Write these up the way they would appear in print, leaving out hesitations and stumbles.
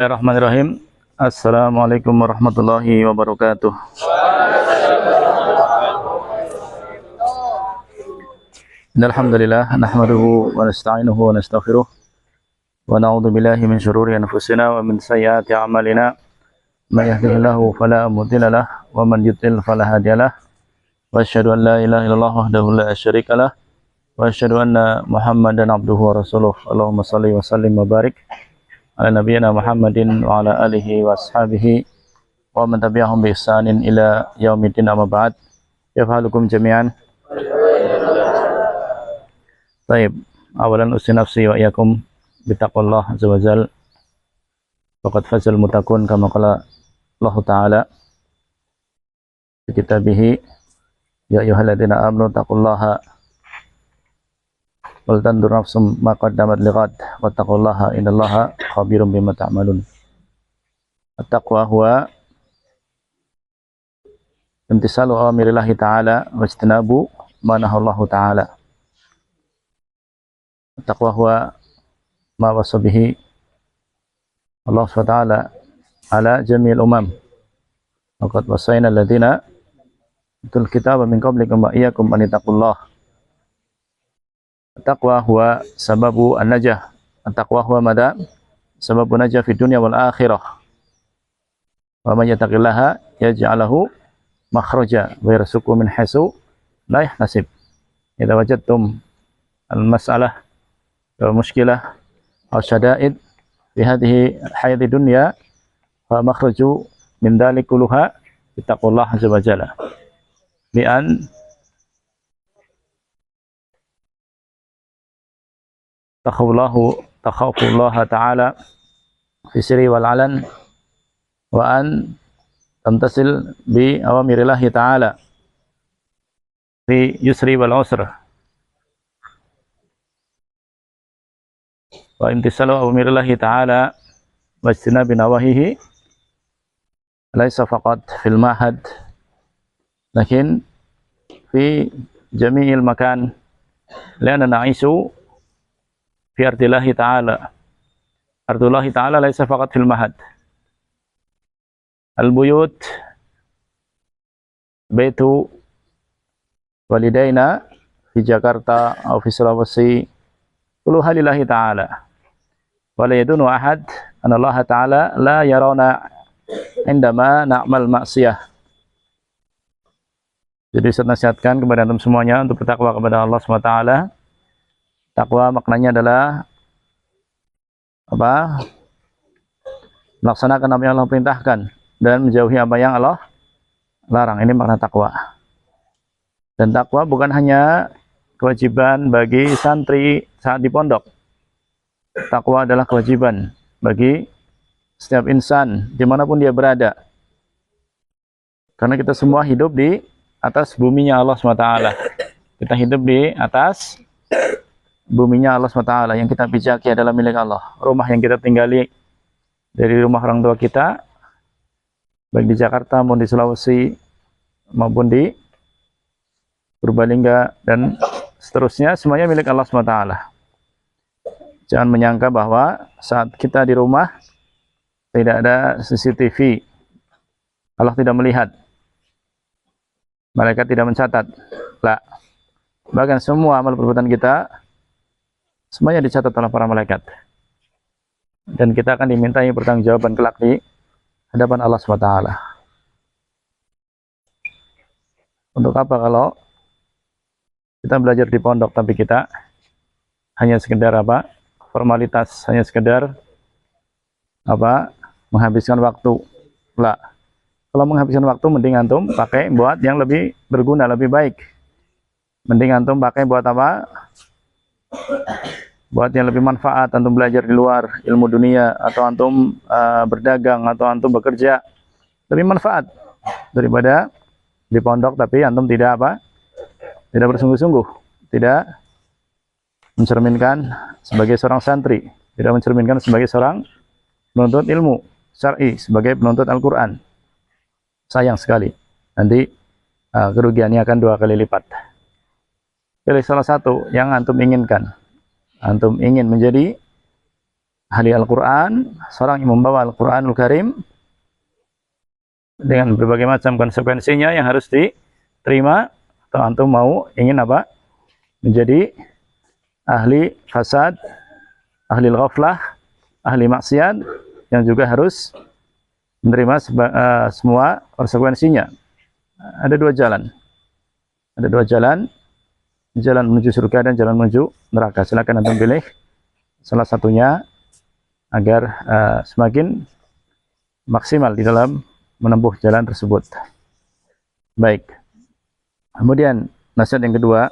Bismillahirrahmanirrahim. Assalamualaikum warahmatullahi wabarakatuh. Alhamdulillah nahmaduhu wa nasta'inuhu wa nastaghfiruh wa na'udzu billahi min syururi anfusina wa min sayyiati a'malina. May yahdihillahu fala mudilla lahu wa man yudlil fala hadiyalah. Wa asyhadu an la ilaha illallah wahdahu la syarika lah wa asyhadu anna Muhammadan abduhu wa rasuluh. Allahumma shalli wa sallim wa barik ala nabiyyina Muhammadin wa ala alihi wa ashabihi wa man tabi'ahum bi ihsanin ila yaumiddin, amma ba'd. Yafalukum jami'an. Baik, awalan usi nafsi wa iyyakum bittaqwallah azza wa jal. Faqad fazal muttaqun kama qala Allah Ta'ala fi kitabihi, ya ayyuhalladzina amanu taqullaha wal tandur nafsum ma qaddamat lighad wattaqullaha innallaha khabirum bima ta'malun. At-taqwa huwa imtisalu awamirillahi ta'ala wa ijtinabu ma nahallahu ta'ala. At-taqwa huwa ma wasa bihi Allah SWT ala jami'il umam. Waqad wasayna alladhina utul kitaba min qablikum wa iyyakum an taqullaha. At-taqwa huwa sababu an-najah. At-taqwa huwa mada sababu najah fi dunya wal akhirah. Wa man yattaqillaha yaj'alahu makhraja wa yarzuqhu min haitsu la yahtasib. Idza wajadtum al-mas'alah wa mushkilah aw syada'id fi hadhihi hayati dunya fa makhraju min dzalik kulluha bittaqullah azza wa jalla. Bi an takhafullaha ta'ala fi sirri wal alan wa an tamtasil bi awamirillahi ta'ala fi yusri wal usr wa imtisalu awamirillahi ta'ala wa ijtinabi nawahihi laysa faqat fil mahad lakin fi jami'il makan li'anna na'ishu fi ardillahi ta'ala. Ardullahi ta'ala laisa faqat fil mahad. Al-buyut baitu walidaina fi Jakarta atau fi Sulawesi kulluha lillahi ta'ala. Wa la yadunu ahad anna Allah ta'ala la yarana indama na'mal ma'siyah. Jadi saya nasihatkan kepada antum semuanya untuk bertakwa kepada Allah SWT. Takwa maknanya adalah apa? Melaksanakan apa yang Allah perintahkan dan menjauhi apa yang Allah larang. Ini makna takwa. Dan takwa bukan hanya kewajiban bagi santri saat di pondok. Takwa adalah kewajiban bagi setiap insan dimanapun dia berada. Karena kita semua hidup di atas buminya Allah SWT. Kita hidup di atas buminya Allah SWT. Yang kita pijaki adalah milik Allah. Rumah yang kita tinggali dari rumah orang tua kita, baik di Jakarta maupun di Sulawesi maupun di Purbalingga dan seterusnya, semuanya milik Allah SWT. Jangan menyangka bahwa saat kita di rumah tidak ada CCTV, Allah tidak melihat, malaikat tidak mencatat. Lah, bahkan semua amal perbuatan kita semuanya dicatat oleh para malaikat. Dan kita akan dimintai pertanggungjawaban kelak di hadapan Allah SWT. Untuk apa kalau kita belajar di pondok tapi kita hanya sekedar apa? Formalitas, hanya sekedar apa? Menghabiskan waktu. Lah, kalau menghabiskan waktu mending antum pakai buat yang lebih berguna, lebih baik. Mending antum pakai buat apa? Buat yang lebih manfaat. Antum belajar di luar ilmu dunia, atau antum berdagang, atau antum bekerja, lebih manfaat daripada di pondok tapi antum tidak apa? Tidak bersungguh-sungguh, tidak mencerminkan sebagai seorang santri, tidak mencerminkan sebagai seorang penuntut ilmu syar'i, sebagai penuntut Al-Quran. Sayang sekali, nanti kerugiannya akan 2 kali lipat. Pilih salah satu yang antum inginkan. Antum ingin menjadi ahli Al-Quran, seorang yang membawa Al-Quranul Karim dengan berbagai macam konsekuensinya yang harus diterima, atau antum mau ingin apa? Menjadi ahli fasad, ahli ghaflah, ahli maksiat yang juga harus menerima semua konsekuensinya. Ada dua jalan. Ada dua jalan. Jalan menuju surga dan jalan menuju neraka. Silakan antum pilih salah satunya agar semakin maksimal di dalam menempuh jalan tersebut. Baik. Kemudian nasihat yang kedua,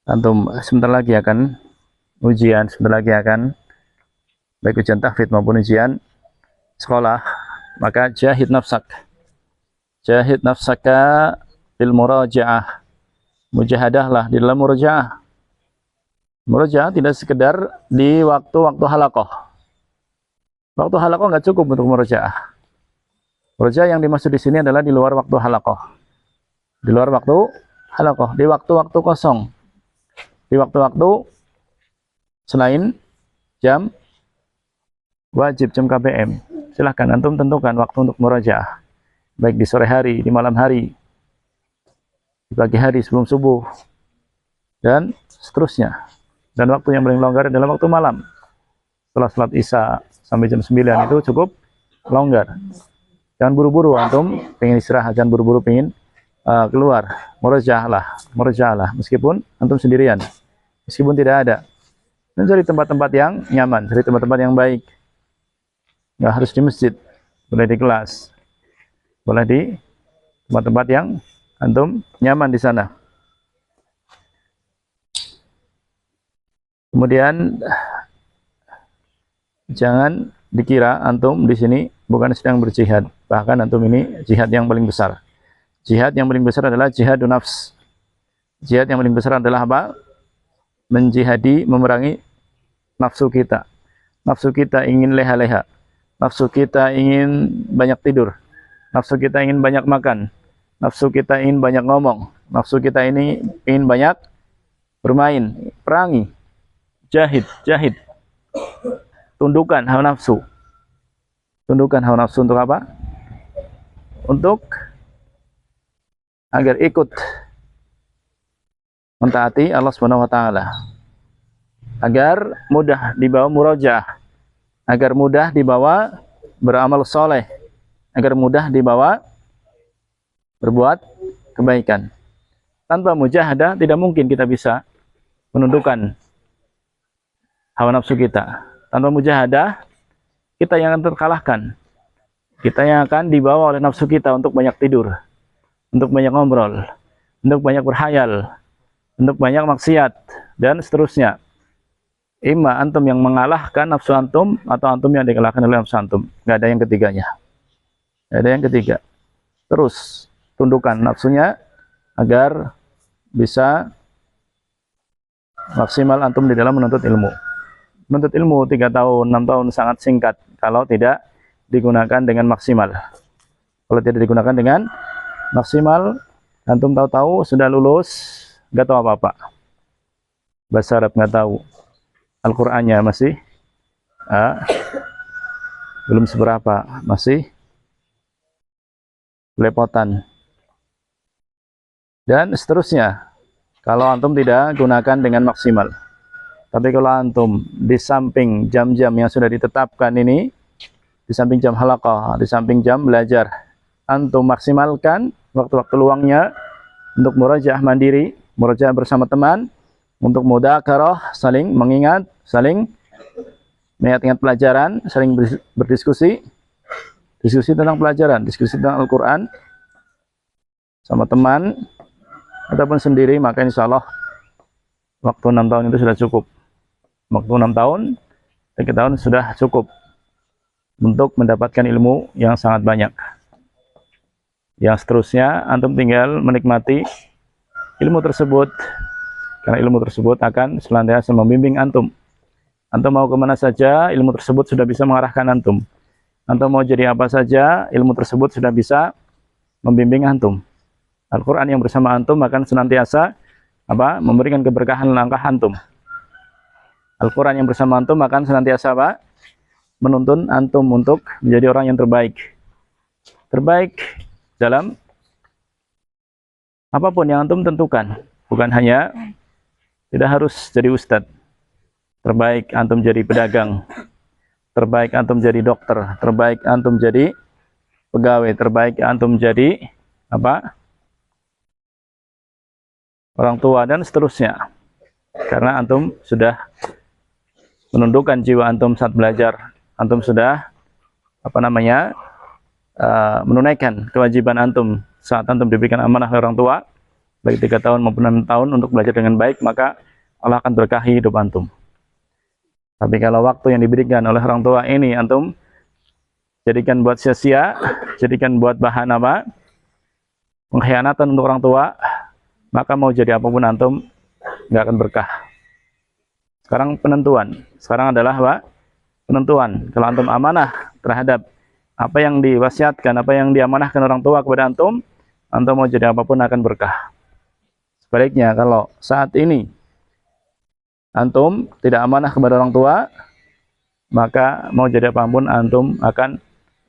antum sebentar lagi akan ujian, sebentar lagi akan baik ujian tahfidz maupun ujian sekolah, maka jahid nafsaka bil murajaah, mujahadahlah di dalam murajaah. Murajaah tidak sekedar di waktu-waktu halaqah. Waktu halaqah nggak cukup untuk murajaah. Murajaah yang dimaksud di sini adalah di luar waktu halaqah. Di luar waktu halaqah, di waktu-waktu kosong, di waktu-waktu selain jam wajib, jam KPM. Silahkan antum tentukan waktu untuk murajaah, baik di sore hari, di malam hari, di pagi hari sebelum subuh, dan seterusnya. Dan waktu yang paling longgar adalah waktu malam, setelah sholat isya sampai jam 9 itu cukup longgar. Jangan buru-buru antum pengen istirahat, jangan buru-buru pengen keluar. Murajaahlah meskipun antum sendirian, meskipun tidak ada. Dan cari tempat-tempat yang nyaman, cari tempat-tempat yang baik. Nggak harus di masjid, boleh di kelas, boleh di tempat-tempat yang antum nyaman di sana. Kemudian jangan dikira antum di sini bukan sedang berjihad, bahkan antum ini jihad yang paling besar. Jihad yang paling besar adalah jihadun nafs. Jihad yang paling besar adalah apa? Menjihadi, memerangi nafsu kita. Nafsu kita ingin leha-leha. Nafsu kita ingin banyak tidur. Nafsu kita ingin banyak makan. Nafsu kita ingin banyak ngomong. Nafsu kita ini ingin banyak bermain. Perangi. Jahid. Tundukkan hawa nafsu. Tundukkan hawa nafsu untuk apa? Untuk agar ikut mentaati Allah Subhanahu wa taala. Agar mudah dibawa murajaah, agar mudah dibawa beramal soleh, agar mudah dibawa berbuat kebaikan. Tanpa mujahadah tidak mungkin kita bisa menundukkan hawa nafsu kita. Tanpa mujahadah kita yang akan terkalahkan. Kita yang akan dibawa oleh nafsu kita untuk banyak tidur, untuk banyak ngobrol, untuk banyak berhayal, untuk banyak maksiat, dan seterusnya. Ima antum yang mengalahkan nafsu antum, atau antum yang dikalahkan oleh nafsu antum. Nggak ada yang ketiganya. Nggak ada yang ketiga. Terus tundukkan nafsunya agar bisa maksimal antum di dalam menuntut ilmu. Menuntut ilmu 3 tahun, 6 tahun sangat singkat kalau tidak digunakan dengan maksimal. Kalau tidak digunakan dengan maksimal, antum tahu-tahu sudah lulus, nggak tahu apa-apa. Bahasa Arab nggak tahu. Al-Qur'annya masih belum seberapa, masih lepotan. Dan seterusnya. Kalau antum tidak gunakan dengan maksimal. Tapi kalau antum di samping jam-jam yang sudah ditetapkan ini, di samping jam halaqah, di samping jam belajar, antum maksimalkan waktu-waktu luangnya untuk murajaah mandiri, murajaah bersama teman, untuk mudzakarah, saling mengingat, saling mengingat-ingat pelajaran, saling berdiskusi, diskusi tentang pelajaran, diskusi tentang Al-Quran sama teman ataupun sendiri, maka insya Allah waktu 6 tahun itu sudah cukup. Waktu 6 tahun, 3 tahun sudah cukup untuk mendapatkan ilmu yang sangat banyak. Yang seterusnya, antum tinggal menikmati ilmu tersebut, karena ilmu tersebut akan senantiasa membimbing antum. Antum mau kemana saja, ilmu tersebut sudah bisa mengarahkan antum. Antum mau jadi apa saja, ilmu tersebut sudah bisa membimbing antum. Al-Quran yang bersama antum akan senantiasa memberikan keberkahan langkah antum. Al-Quran yang bersama antum akan senantiasa apa? Menuntun antum untuk menjadi orang yang terbaik. Terbaik dalam apapun yang antum tentukan. Bukan hanya, tidak harus jadi ustadz. Terbaik antum jadi pedagang. Terbaik antum jadi dokter. Terbaik antum jadi pegawai. Terbaik antum jadi apa? Orang tua dan seterusnya. Karena antum sudah menundukkan jiwa antum saat belajar. Antum sudah menunaikan kewajiban antum saat antum diberikan amanah oleh orang tua, baik 3 tahun maupun 6 tahun untuk belajar dengan baik, maka Allah akan berkahi hidup antum. Tapi kalau waktu yang diberikan oleh orang tua ini antum jadikan buat sia-sia, jadikan buat bahan apa? Pengkhianatan untuk orang tua, maka mau jadi apapun antum nggak akan berkah. Sekarang penentuan. Sekarang adalah apa? Penentuan. Kalau antum amanah terhadap apa yang diwasiatkan, apa yang diamanahkan orang tua kepada antum, antum mau jadi apapun akan berkah. Sebaliknya, kalau saat ini antum tidak amanah kepada orang tua, maka mau jadi apapun antum akan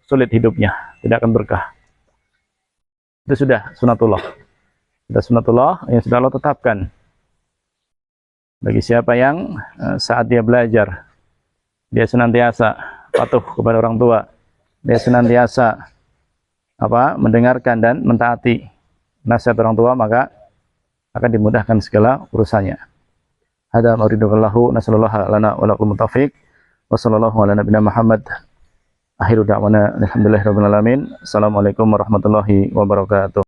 sulit hidupnya, tidak akan berkah. Itu sudah sunatullah. Sudah sunatullah yang sudah Allah tetapkan. Bagi siapa yang saat dia belajar, dia senantiasa patuh kepada orang tua, dia senantiasa mendengarkan dan mentaati nasihat orang tua, maka akan dimudahkan segala urusannya. Hada ma'ridullahu nasallallahu lana wa lakum taufiq wa sallallahu ala nabiyina Muhammad. Akhiru da'wana alhamdulillahirabbil alamin. Assalamualaikum warahmatullahi wabarakatuh.